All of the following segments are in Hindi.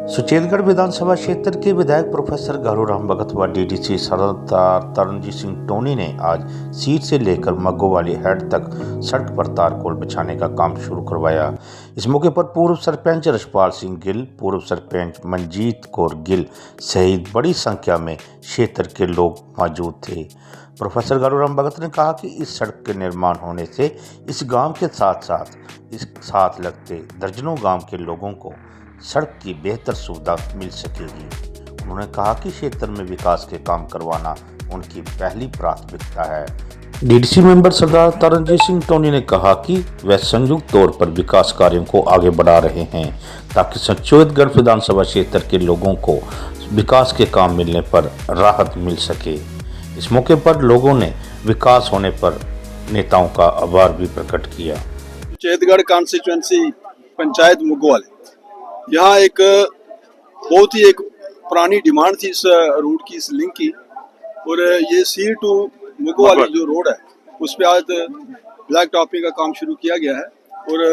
सुचेतगढ़ विधानसभा क्षेत्र के विधायक प्रोफेसर गारूराम भगत व डीडीसी सरदार तरनजीत सिंह टोनी ने आज सीट से लेकर मग्गोवाली हेड तक सड़क पर तारकोल बिछाने का काम शुरू करवाया। इस मौके पर पूर्व सरपंच रशपाल सिंह गिल, पूर्व सरपंच मंजीत कौर गिल सहित बड़ी संख्या में क्षेत्र के लोग मौजूद थे। प्रोफेसर गारूराम भगत ने कहा कि इस सड़क के निर्माण होने से इस गांव के साथ लगते दर्जनों गांव के लोगों को सड़क की बेहतर सुविधा मिल सकेगी। उन्होंने कहा कि क्षेत्र में विकास के काम करवाना उनकी पहली प्राथमिकता है। डीडीसी मेंबर सरदार तरनजीत सिंह टोनी ने कहा कि वे संयुक्त तौर पर विकास कार्यों को आगे बढ़ा रहे हैं ताकि सुचेतगढ़ विधानसभा क्षेत्र के लोगों को विकास के काम मिलने पर राहत मिल सके। इस मौके पर लोगों ने विकास होने पर नेताओं का आभार भी प्रकट किया। सुचेतगढ़ कॉन्स्टिट्यूएंसी पंचायत मुग्गोवाली, यहाँ एक बहुत ही एक पुरानी डिमांड थी इस रोड की, इस लिंक की, और ये सी टू मुग्गोवाली जो रोड है उस पर आज ब्लैक टॉपिंग का काम शुरू किया गया है। और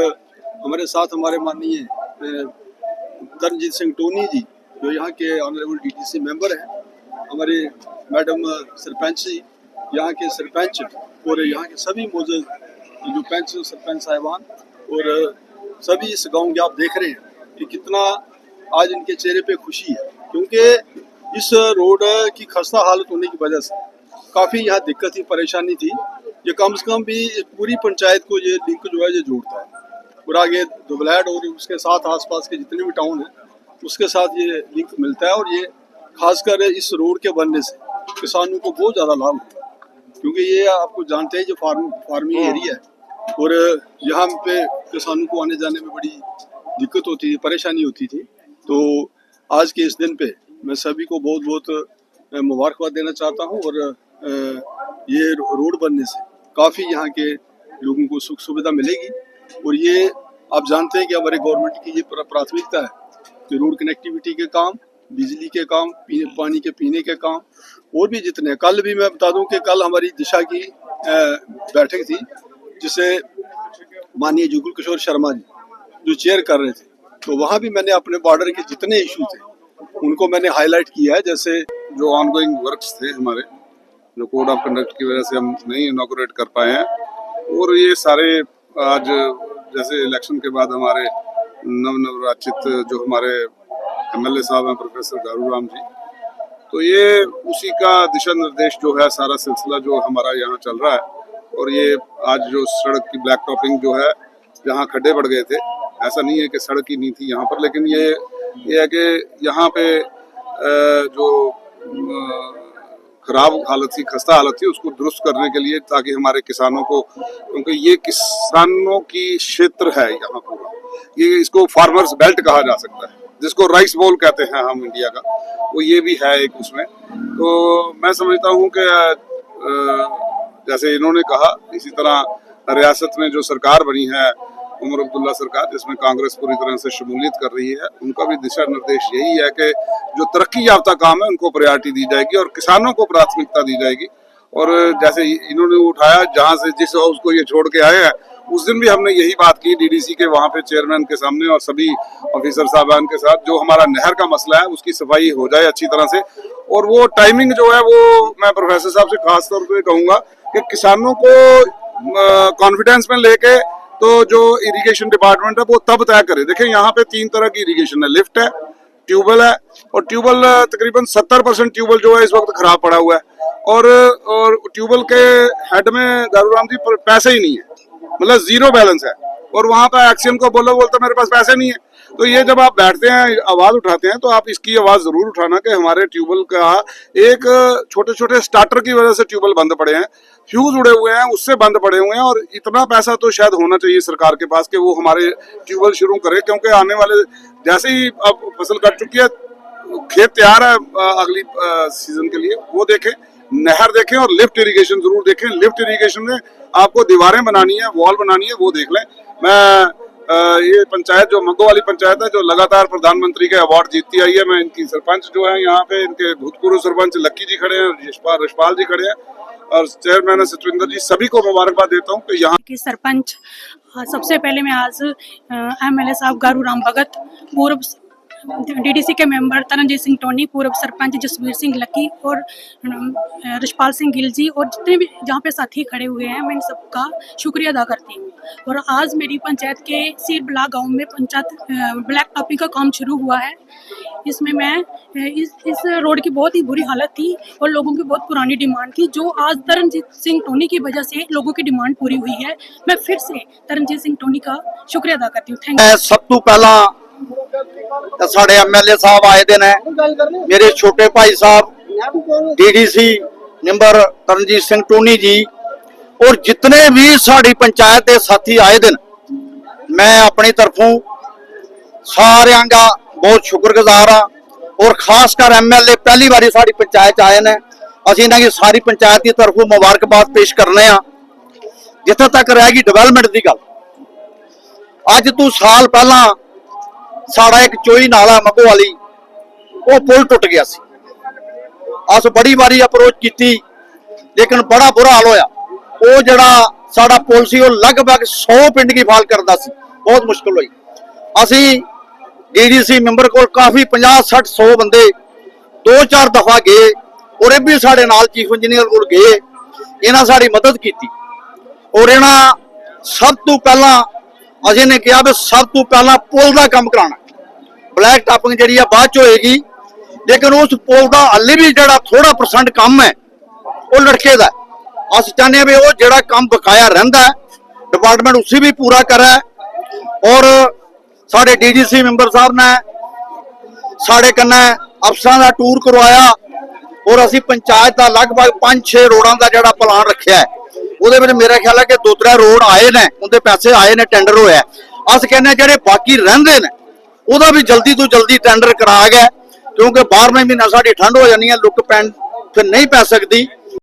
हमारे साथ हमारे माननीय तरनजीत सिंह टोनी जी जो यहाँ के ऑनरेबल डीडीसी मेंबर हैं, हमारे मैडम सरपंच जी, यहाँ के सरपंच और यहाँ के सभी मौजूद जो पंच सरपंच साहिबान और सभी इस गाँव के आप देख रहे हैं कि कितना आज इनके चेहरे पे खुशी है, क्योंकि इस रोड की खस्ता हालत होने की वजह से काफ़ी यहाँ दिक्कत थी, परेशानी थी। ये कम से कम भी पूरी पंचायत को ये लिंक जो है ये जोड़ता है और आगे दुबलैड और उसके साथ आसपास के जितने भी टाउन हैं उसके साथ ये लिंक मिलता है। और ये खासकर इस रोड के बनने से किसानों को बहुत ज़्यादा लाभ होगा, क्योंकि ये आपको जानते हैं जो फार्मिंग एरिया है और यहाँ पे किसानों को आने जाने में बड़ी दिक्कत होती थी, परेशानी होती थी। तो आज के इस दिन पे मैं सभी को बहुत बहुत मुबारकबाद देना चाहता हूँ और ये रोड बनने से काफ़ी यहाँ के लोगों को सुख सुविधा मिलेगी। और ये आप जानते हैं कि हमारे गवर्नमेंट की ये प्राथमिकता है कि रोड कनेक्टिविटी के काम, बिजली के काम, पानी के पीने के काम और भी जितने। कल भी मैं बता दूं कि कल हमारी दिशा की बैठक थी जिसे माननीय जुगल किशोर शर्मा जी जो चेयर कर रहे थे, तो वहाँ भी मैंने अपने बॉर्डर के जितने इशू थे उनको मैंने हाईलाइट किया है। जैसे जो ऑनगोइंग वर्क्स थे हमारे, जो कोड ऑफ कंडक्ट की वजह से हम नहीं इनॉग्रेट कर पाए हैं, और ये सारे आज जैसे इलेक्शन के बाद हमारे नवनिर्वाचित जो हमारे एमएलए साहब हैं प्रोफेसर गारूराम जी, तो ये उसी का दिशा निर्देश जो है सारा सिलसिला जो हमारा यहाँ चल रहा है। और ये आज जो सड़क की ब्लैक टॉपिंग जो है, जहाँ खड्डे बढ़ गए थे, ऐसा नहीं है कि सड़क ही नहीं थी यहाँ पर, लेकिन ये है कि यहाँ पे जो खराब हालत थी, खस्ता हालत थी, उसको दुरुस्त करने के लिए, ताकि हमारे किसानों को, क्योंकि ये किसानों की क्षेत्र है यहाँ पूरा, ये इसको फार्मर्स बेल्ट कहा जा सकता है, जिसको राइस बोल कहते हैं हम इंडिया का, वो ये भी है एक उसमें। तो मैं समझता हूँ कि जैसे इन्होंने कहा, इसी तरह रियासत में जो सरकार बनी है उमर अब्दुल्ला सरकार, जिसमें कांग्रेस पूरी तरह से शमूलियत कर रही है, उनका भी दिशा निर्देश यही है कि जो तरक्की याफ्ता काम है उनको प्रायोरिटी दी जाएगी और किसानों को प्राथमिकता दी जाएगी। और जैसे इन्होंने उठाया, जहां से जिस हाउस को ये छोड़ के आए हैं, उस दिन भी हमने यही बात की डीडीसी के वहां पे चेयरमैन के सामने और सभी ऑफिसर साहबान के साथ, जो हमारा नहर का मसला है उसकी सफाई हो जाए अच्छी तरह से। और वो टाइमिंग जो है वो मैं प्रोफेसर साहब से खास तौर पर कहूंगा कि किसानों को कॉन्फिडेंस में लेके तो जो इरिगेशन डिपार्टमेंट है वो तब तय करे। देखिए यहाँ पे 3 तरह की इरिगेशन है, लिफ्ट है, ट्यूबवेल है, और ट्यूबवेल तकरीबन 70% ट्यूबवेल जो है इस वक्त खराब पड़ा हुआ है, और ट्यूबवेल के हेड में गारूराम जी पैसे ही नहीं है, मतलब जीरो बैलेंस है, और वहां पर एक्सीएम को बोलता मेरे पास पैसे नहीं है। तो ये जब आप बैठते हैं, आवाज उठाते हैं, तो आप इसकी आवाज जरूर उठाना कि हमारे ट्यूबवेल का एक छोटे छोटे स्टार्टर की वजह से ट्यूबवेल बंद पड़े हैं, फ्यूज उड़े हुए हैं, उससे बंद पड़े हुए हैं, और इतना पैसा तो शायद होना चाहिए सरकार के पास कि वो हमारे ट्यूबवेल शुरू करे, क्योंकि आने वाले जैसे ही अब फसल कट चुकी है, खेत तैयार है अगली सीजन के लिए, वो देखें, नहर देखें और लिफ्ट इरिगेशन जरूर देखें। लिफ्ट इरिगेशन में आपको दीवारें बनानी है, वॉल बनानी है, वो देख लें। मैं ये पंचायत जो मग्गोवाली पंचायत है, जो लगातार प्रधानमंत्री के अवार्ड जीतती आई है, मैं इनकी सरपंच जो है यहाँ पे, इनके भूतपूर्व सरपंच लक्की जी खड़े हैं, रशपाल जी खड़े हैं, और चेयरमैन सतविंदर जी, सभी को मुबारकबाद देता हूँ कि यहाँ की सरपंच। सबसे पहले मैं आज एमएलए साहब गारूराम भगत, पूर्व डीडीसी के मेंबर तरनजीत सिंह टोनी, पूर्व सरपंच जसवीर सिंह लक्की और रिशपाल सिंह गिल जी और जितने भी जहाँ पे साथी खड़े हुए हैं, मैं इन सबका शुक्रिया अदा करती हूँ। और आज मेरी पंचायत के सीर बला गाँव में पंचायत ब्लैक टॉपिंग का काम शुरू हुआ है। इसमें मैं इस रोड की बहुत ही बुरी हालत थी और लोगों की बहुत पुरानी डिमांड थी, जो आज तरनजीत सिंह टोनी की वजह से लोगों की डिमांड पूरी हुई है। मैं फिर से तरनजीत सिंह टोनी का शुक्रिया अदा करती हूँ। Thank you. सब तो पहला साढ़े MLA साहब आए दिन है, मेरे छोटे भाई साहब DDC number Taranjeet Singh Tony ji और जितने भी साड़ी पंचायत के साथी आए दिन, मैं अपनी तरफों सारे का बहुत शुक्रगुजार हाँ। और खासकर MLA पहली बारी साड़ी पंचायत आए ने, असं इन्हों की सारी पंचायत की तरफों मुबारकबाद पेश करने जिथे तक रहेगी डिवेलपमेंट की गल। अज तू साल पहला साड़ा एक चोई नाला मगो वाली वो पुल टुट गया सी। अस बड़ी बारी अप्रोच की लेकिन बड़ा बुरा हाल होया। वो जड़ा साड़ा पुल सी वो लगभग 100 पिंड की फाल करता सी, बहुत मुश्किल हुई। असी DDC मैंबर को काफी 50-60-100 बंदे 2-4 दफा गए और भी साढ़े नाल चीफ इंजीनियर को गए, इन्हें साड़ी मदद की और इन्हें सब तो पहला असी ने कहा भी सब तो पहला पुल का काम कराना, ब्लैक टॉपिंग जी बाद च होएगी, लेकिन उस पुल का हाले भी जड़ा थोड़ा % काम है वो लड़के का। अस चाहते भी वो जड़ा काम बकाया रहा डिपार्टमेंट उसी भी पूरा करे। और साढ़े DDC मैंबर साहब ने साढ़े कन्ने अफसर का टूर करवाया और असी पंचायत का लगभग 5-6 रोडों का जड़ा प्लान रखा है। ਉਹਦੇ ਵਿੱਚ मेरा ख्याल है कि 2-3 रोड आए ने, उनके पैसे आए ने, टेंडर होया। अस कहने ਜਿਹੜੇ बाकी ਰਹਿੰਦੇ ਨੇ ਉਹਦਾ भी जल्दी तो जल्दी टेंडर करा गया, क्योंकि 12वें महीना साड़ी ठंड हो जानी है, लुक पैन फिर नहीं पै सकती।